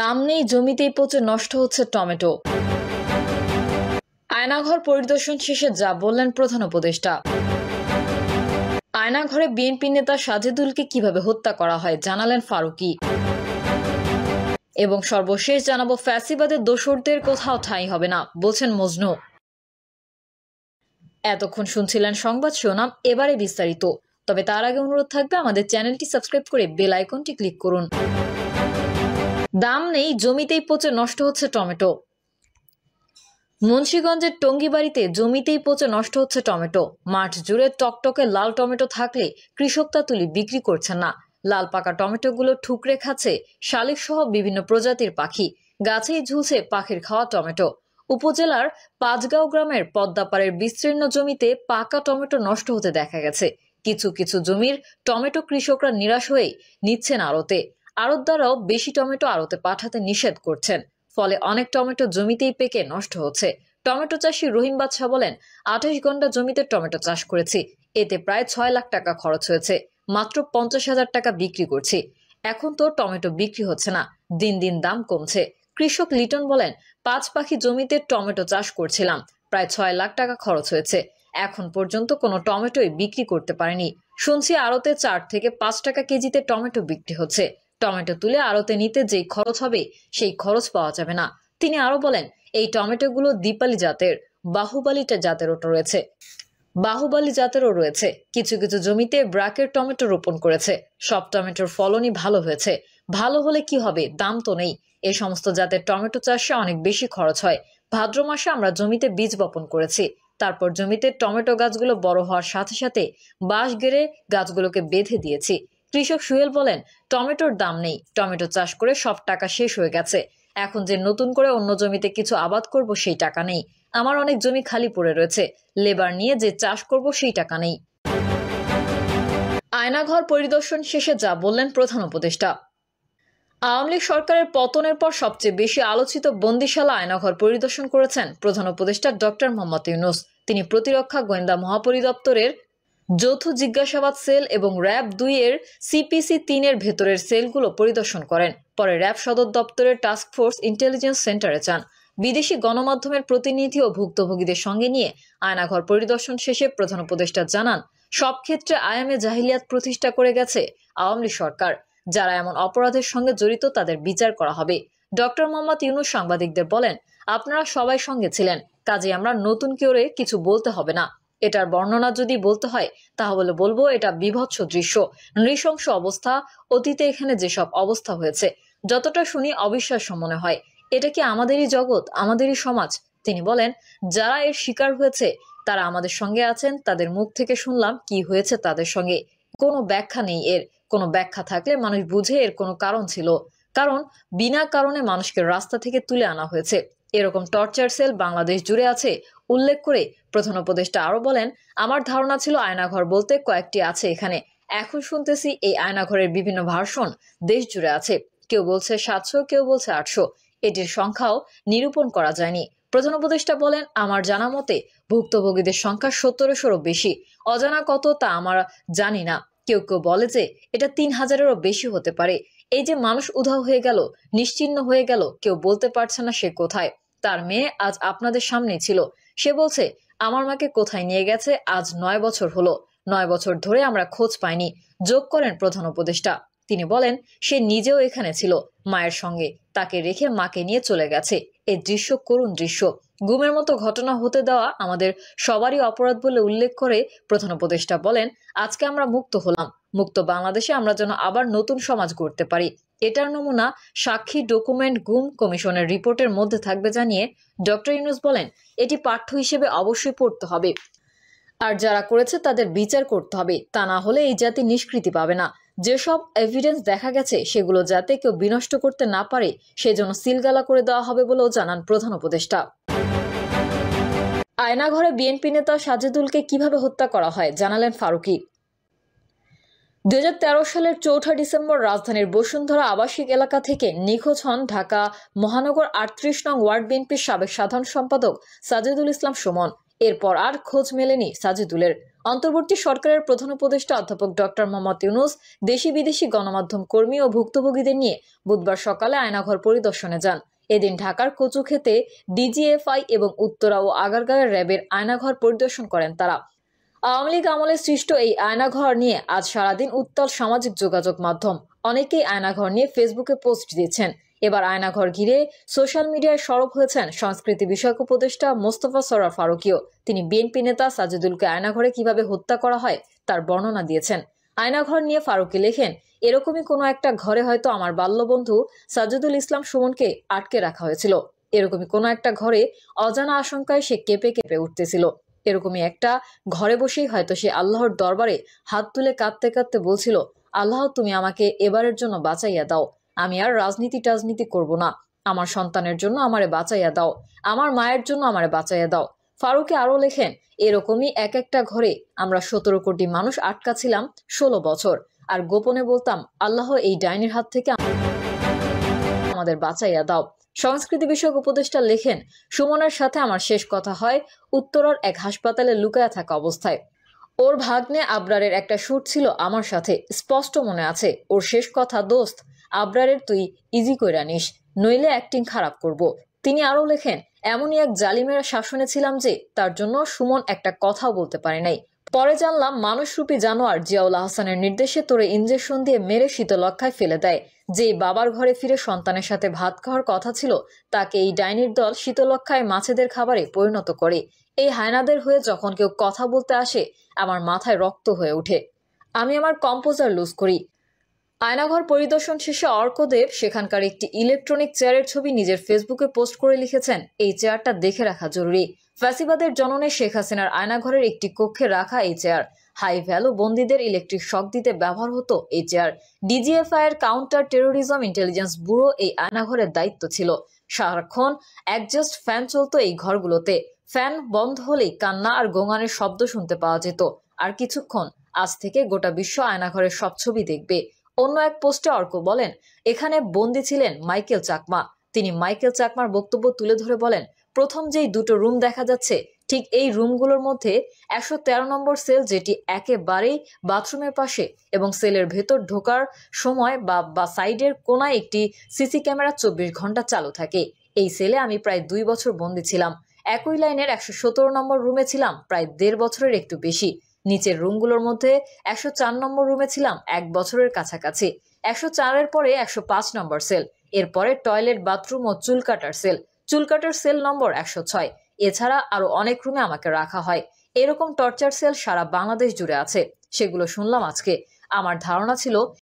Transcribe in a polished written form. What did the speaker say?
দাম নেই, জমিতেই পচে নষ্ট হচ্ছে টমেটো। আয়নাঘর পরিদর্শন শেষে যা বললেন প্রধান উপদেষ্টা। আয়নাঘরে বিএনপি নেতা সাজেদুলকে কিভাবে হত্যা করা হয় জানালেন ফারুকী। এবং সর্বশেষ জানাবো, ফ্যাসিবাদের দোসরদের কোথাও ঠাঁই হবে না বলছেন মজনু। এতক্ষণ শুনছিলেন সংবাদ শিরোনাম, এবারে বিস্তারিত। তবে তার আগে অনুরোধ থাকবে আমাদের চ্যানেলটি সাবস্ক্রাইব করে বেল আইকনটি ক্লিক করুন। দাম নেই, জমিতেই পচে নষ্ট হচ্ছে টমেটো। মুন্সিগঞ্জের টঙ্গীবাড়িতে জমিতেই পচে নষ্ট হচ্ছে টমেটো। মাঠ জুড়ে টকটকে লাল টমেটো থাকলে কৃষক তা তুলে বিক্রি করছেন না। লাল পাকা টমেটোগুলো ঠুকরে খাচ্ছে শালিক সহ বিভিন্ন প্রজাতির পাখি। গাছেই ঝুলছে পাখির খাওয়া টমেটো। উপজেলার পাঁচগাঁও গ্রামের পদ্মাপাড়ের বিস্তীর্ণ জমিতে পাকা টমেটো নষ্ট হতে দেখা গেছে। কিছু কিছু জমির টমেটো কৃষকরা নিরাশ হয়ে নিচ্ছেন আড়তে। আড়তদাররাও বেশি টমেটো আড়তে পাঠাতে নিষেধ করছেন। ফলে অনেক টমেটো জমিতেই পেকে নষ্ট হচ্ছে। টমেটো চাষি রহিম বাদশা বলেন, 28 ঘন্টা জমিতে টমেটো চাষ করেছি, এতে প্রায় 6 লাখ টাকা খরচ হয়েছে, মাত্র 50,000 টাকা বিক্রি করছি। এখন তো টমেটো বিক্রি হচ্ছে না, দিন দিন দাম কমছে। কৃষক লিটন বলেন, 5 পাখি জমিতে টমেটো চাষ করছিলাম, প্রায় 6 লাখ টাকা খরচ হয়েছে, এখন পর্যন্ত কোনো টমেটোই বিক্রি করতে পারেনি। শুনছি আড়তে 4 থেকে 5 টাকা কেজিতে টমেটো বিক্রি হচ্ছে। টমেটো তুলে আড়তে নিতে যেই খরচ হবে সেই খরচ পাওয়া যাবে না। তিনি আরো বলেন, এই টমেটোগুলো দীপালি জাতের, বাহুবালি জাতেরও রয়েছে। কিছু কিছু জমিতে ব্রাকের টমেটো রোপণ করেছে। সব টমেটোর ফলনই ভালো হয়েছে। ভালো হলে কি হবে, দাম তো নেই। এই সমস্ত জাতের টমেটো চাষে অনেক বেশি খরচ হয়। ভাদ্র মাসে আমরা জমিতে বীজ বপন করেছি, তারপর জমিতে টমেটো গাছগুলো বড় হওয়ার সাথে সাথে বাঁশ গেড়ে গাছগুলোকে বেঁধে দিয়েছি। কৃষক সুহেল বলেন, টমেটোর দাম নেই, টমেটো চাষ করে সব টাকা শেষ হয়ে গেছে। এখন যে নতুন করে অন্য জমিতে কিছু আবাদ করব সেই টাকা নেই। আমার অনেক জমি খালি পড়ে রয়েছে, লেবার নিয়ে যে চাষ করব সেই টাকা নেই। আয়নাঘর পরিদর্শন শেষে যা বললেন প্রধান উপদেষ্টা। আওয়ামী লীগ সরকারের পতনের পর সবচেয়ে বেশি আলোচিত বন্দিশালা আয়নাঘর পরিদর্শন করেছেন প্রধান উপদেষ্টা ডক্টর মোহাম্মদ ইউনূস। তিনি প্রতিরক্ষা গোয়েন্দা মহাপরিদপ্তরের যৌথ জিজ্ঞাসাবাদ সেল এবং র্যাব 2 এর সিপিসি 3 এর ভেতরের সেলগুলো পরিদর্শন করেন। পরে র্যাব সদর দপ্তরের টাস্কফোর্স ইন্টেলিজেন্স সেন্টারে যান। বিদেশি গণমাধ্যমের প্রতিনিধি ও ভুক্তভোগীদের সঙ্গে নিয়ে আয়নাঘর পরিদর্শন শেষে প্রধান উপদেষ্টা জানান, সব ক্ষেত্রে আয়ামে জাহিলিয়াত প্রতিষ্ঠা করে গেছে আওয়ামী লীগ সরকার। যারা এমন অপরাধের সঙ্গে জড়িত তাদের বিচার করা হবে। ডক্টর মোহাম্মদ ইউনূস সাংবাদিকদের বলেন, আপনারা সবাই সঙ্গে ছিলেন, কাজে আমরা নতুন করে কিছু বলতে হবে না। এটার বর্ণনা যদি বলতে হয় তাহলে বলবো এটা বিভৎস দৃশ্য, নৃশংস অবস্থা। অতীতে এখানে যেসব অবস্থা হয়েছে যতটা শুনি অবিশ্বাস্য মনে হয়। এটা কি আমাদেরই জগৎ, আমাদেরই সমাজ? তিনি বলেন, যারা এর শিকার হয়েছে তারা আমাদের সঙ্গে আছেন, তাদের মুখ থেকে শুনলাম কি হয়েছে তাদের সঙ্গে। কোনো ব্যাখ্যা নেই এর। কোনো ব্যাখ্যা থাকলে মানুষ বুঝে এর কোনো কারণ ছিল, কারণ বিনা কারণে মানুষকে রাস্তা থেকে তুলে আনা হয়েছে। এরকম টর্চার সেল বাংলাদেশ জুড়ে আছে উল্লেখ করে প্রধান উপদেষ্টা আরো বলেন, আমার ধারণা ছিল আয়নাঘর বলতে কয়েকটি আছে এখানে, এখন শুনতেছি এই আয়নাঘরের বিভিন্ন ভার্সন দেশ জুড়ে আছে। কেউ বলছে 700, কেউ বলছে 800, এটির সংখ্যাও নিরূপণ করা যায়নি। প্রধান উপদেষ্টা বলেন, আমার জানা মতে ভুক্তভোগীদের সংখ্যা 70-এরও বেশি, অজানা কত তা আমরা জানি না। কেউ কেউ বলে যে এটা 3000-এরও বেশি হতে পারে। এই যে মানুষ উধাও হয়ে গেল, নিশ্চিহ্ন হয়ে গেল, কেউ বলতে পারছে না সে কোথায়। তার মেয়ে আজ আপনাদের সামনে ছিল, সে বলছে আমার মাকে কোথায় নিয়ে গেছে আজ 9 বছর হলো, 9 বছর ধরে আমরা খোঁজ পাইনি। যোগ করেন প্রধান উপদেষ্টা। তিনি বলেন, সে নিজেও এখানে ছিল মায়ের সঙ্গে, তাকে রেখে মাকে নিয়ে চলে গেছে। এই দৃশ্য করুণ দৃশ্য। গুমের মতো ঘটনা হতে দেওয়া আমাদের সবারই অপরাধ বলে উল্লেখ করে প্রধান উপদেষ্টা বলেন, আজকে আমরা মুক্ত হলাম, মুক্ত বাংলাদেশে আমরা যেন আবার নতুন সমাজ গড়তে পারি। এটার নমুনা সাক্ষী ডকুমেন্ট গুম কমিশনের রিপোর্টের মধ্যে থাকবে জানিয়ে ডক্টর ইউনূস বলেন, এটি পাঠ্য হিসেবে অবশ্যই পড়তে হবে, আর যারা করেছে তাদের বিচার করতে হবে, তা না হলে এই জাতি নিষ্কৃতি পাবে না। যেসব এভিডেন্স দেখা গেছে সেগুলো যাতে কেউ বিনষ্ট করতে না পারে সেজন্য সিলগালা করে দেওয়া হবে বলেও জানান প্রধান উপদেষ্টা। আয়নাঘরে বিএনপি নেতা সাজেদুলকে কিভাবে হত্যা করা হয় জানালেন ফারুকী। 2013 সালের 4 ডিসেম্বর রাজধানীর বসুন্ধরা আবাসিক এলাকা থেকে নিখোঁজ হন ঢাকা মহানগর 38 নং ওয়ার্ড বিএনপির সাবেক সাধারণ সম্পাদক সাজেদুল ইসলাম সুমন। এরপর আর খোঁজ মেলেনি সাজেদুলের। অন্তর্বর্তী সরকারের প্রধান উপদেষ্টা অধ্যাপক ডক্টর মোহাম্মদ ইউনূস দেশি বিদেশি গণমাধ্যম কর্মী ও ভুক্তভোগীদের নিয়ে বুধবার সকালে আয়নাঘর পরিদর্শনে যান। এদিন ঢাকার কচুক্ষেতে ডিজিএফআই এবং উত্তরা ও আগারগাঁওয়ের র্যাবের আয়নাঘর পরিদর্শন করেন তারা। আওয়ামী লীগ আমলে সৃষ্ট এই আয়নাঘর নিয়ে আজ সারাদিন উত্তাল সামাজিক যোগাযোগ মাধ্যম। অনেকেই আয়নাঘর নিয়ে ফেসবুকে পোস্ট দিচ্ছেন। এবার আয়নাঘর ঘিরে সোশ্যাল মিডিয়ায় সরব হয়েছেন সংস্কৃতি বিষয়ক উপদেষ্টা মোস্তফা সরোয়ার ফারুকীও। তিনি বিএনপি নেতা সাজেদুলকে আয়নাঘরে কিভাবে হত্যা করা হয় তার বর্ণনা দিয়েছেন। আয়নাঘর নিয়ে ফারুকী লেখেন, এরকমই কোনো একটা ঘরে হয়তো আমার বাল্যবন্ধু সাজেদুল ইসলাম সুমনকে আটকে রাখা হয়েছিল। এরকমই কোনো একটা ঘরে অজানা আশঙ্কায় সে কেঁপে কেঁপে উঠতেছিল। এরকমই একটা ঘরে বসেই হয়তো সে আল্লাহর দরবারে হাত তুলে কাঁদতে কাঁদতে বলছিল, আল্লাহ তুমি আমাকে এবারের জন্য বাঁচাইয়া দাও, আমি আর রাজনীতি করব না, আমার সন্তানের জন্য আমারে বাঁচাইয়া দাও, আমার মায়ের জন্য আমারে বাঁচাইয়া দাও। ফারুকে আরো লেখেন, এরকমই এক একটা ঘরে আমরা 17 কোটি মানুষ আটকা ছিলাম 16 বছর, আর গোপনে বলতাম আল্লাহ এই ডাইনির হাত থেকে আমাদের বাঁচাইয়া দাও। সংস্কৃতি বিষয়ক উপদেষ্টা লেখেন, সুমনের সাথে আমার শেষ কথা হয় উত্তরার এক হাসপাতালে লুকায়া থাকা অবস্থায়। ওর ভাগ্নে আবরারের একটা শুট ছিল আমার সাথে, স্পষ্ট মনে আছে ওর শেষ কথা, দোস্ত আবরারের তুই ইজি কইরা নিস, নইলে অ্যাক্টিং খারাপ করব। তিনি আরো লেখেন, এমনই এক জালিমের শাসনে ছিলাম যে তার জন্য সুমন একটা কথাও বলতে পারে নাই। পরে জানলাম মানুষরূপী জানোয়ার জিয়াউল আহসানের নির্দেশে তোরে ইঞ্জেকশন দিয়ে মেরে শীতলক্ষায় ফেলে দেয়। যেই বাবার ঘরে ফিরে সন্তানের সাথে ভাত খাওয়ার কথা ছিল তাকে এই ডাইনির দল শীতলক্ষায় মাছেদের খাবারে পরিণত করে। এই হায়নাদের হয়ে যখন কেউ কথা বলতে আসে আমার মাথায় রক্ত হয়ে ওঠে, আমি আমার কম্পোজার লুজ করি। আয়নাঘর পরিদর্শন শেষে অর্কদেব সেখানকার একটি ইলেকট্রনিক চেয়ারের ছবি নিজের ফেসবুকে পোস্ট করে লিখেছেন, এই চেয়ারটা দেখে রাখা জরুরি। ফ্যাসিবাদের জননে শেখ হাসিনার আয়নাঘরের একটি কক্ষে রাখা এই চেয়ার। হাই ভ্যালু বন্দীদের ইলেকট্রিক শক দিতে ব্যবহার হতো এই চেয়ার। ডিজিএফআই এর কাউন্টার টেরোরিজম ইন্টেলিজেন্স ব্যুরো এই আয়নাঘরের দায়িত্ব ছিল। সারাক্ষণ একজাস্ট ফ্যান চলতো এই ঘরগুলোতে। ফ্যান বন্ধ হলেই কান্না আর গোঙানের শব্দ শুনতে পাওয়া যেত। আর কিছুক্ষণ, আজ থেকে গোটা বিশ্ব আয়নাঘরের সব ছবি দেখবে। অন্য এক পোস্টে অর্ক বলেন, এখানে বন্দী ছিলেন মাইকেল চাকমা। তিনি মাইকেল চাকমার বক্তব্য তুলে ধরে বলেন, প্রথম যেই দুটো রুম দেখা যাচ্ছে ঠিক এই রুমগুলোর মধ্যে 113 নম্বর সেল, যেটি একেবারেই বাথরুমের পাশে, এবং সেলের ভেতর ঢোকার সময় বা সাইডের কোনায় একটি সিসি ক্যামেরা 24 ঘন্টা চালু থাকে। এই সেলে আমি প্রায় 2 বছর বন্দী ছিলাম। একই লাইনের 117 নম্বর রুমে ছিলাম প্রায় 1.5 বছরের একটু বেশি। নিচের রুমগুলোর মধ্যে 104 নম্বর রুমে ছিলাম 1 বছরের কাছাকাছি। 104-এর পরে 105 নম্বর সেল, এরপরে টয়লেট, বাথরুম ও চুল কাটার সেল। চুল কাটার সেল নম্বর 106। এছাড়া আরো অনেক রুমে আমাকে রাখা হয়। এরকম টর্চার সেল সারা বাংলাদেশ জুড়ে আছে, সেগুলো শুনলাম আজকে। আমার ধারণা ছিল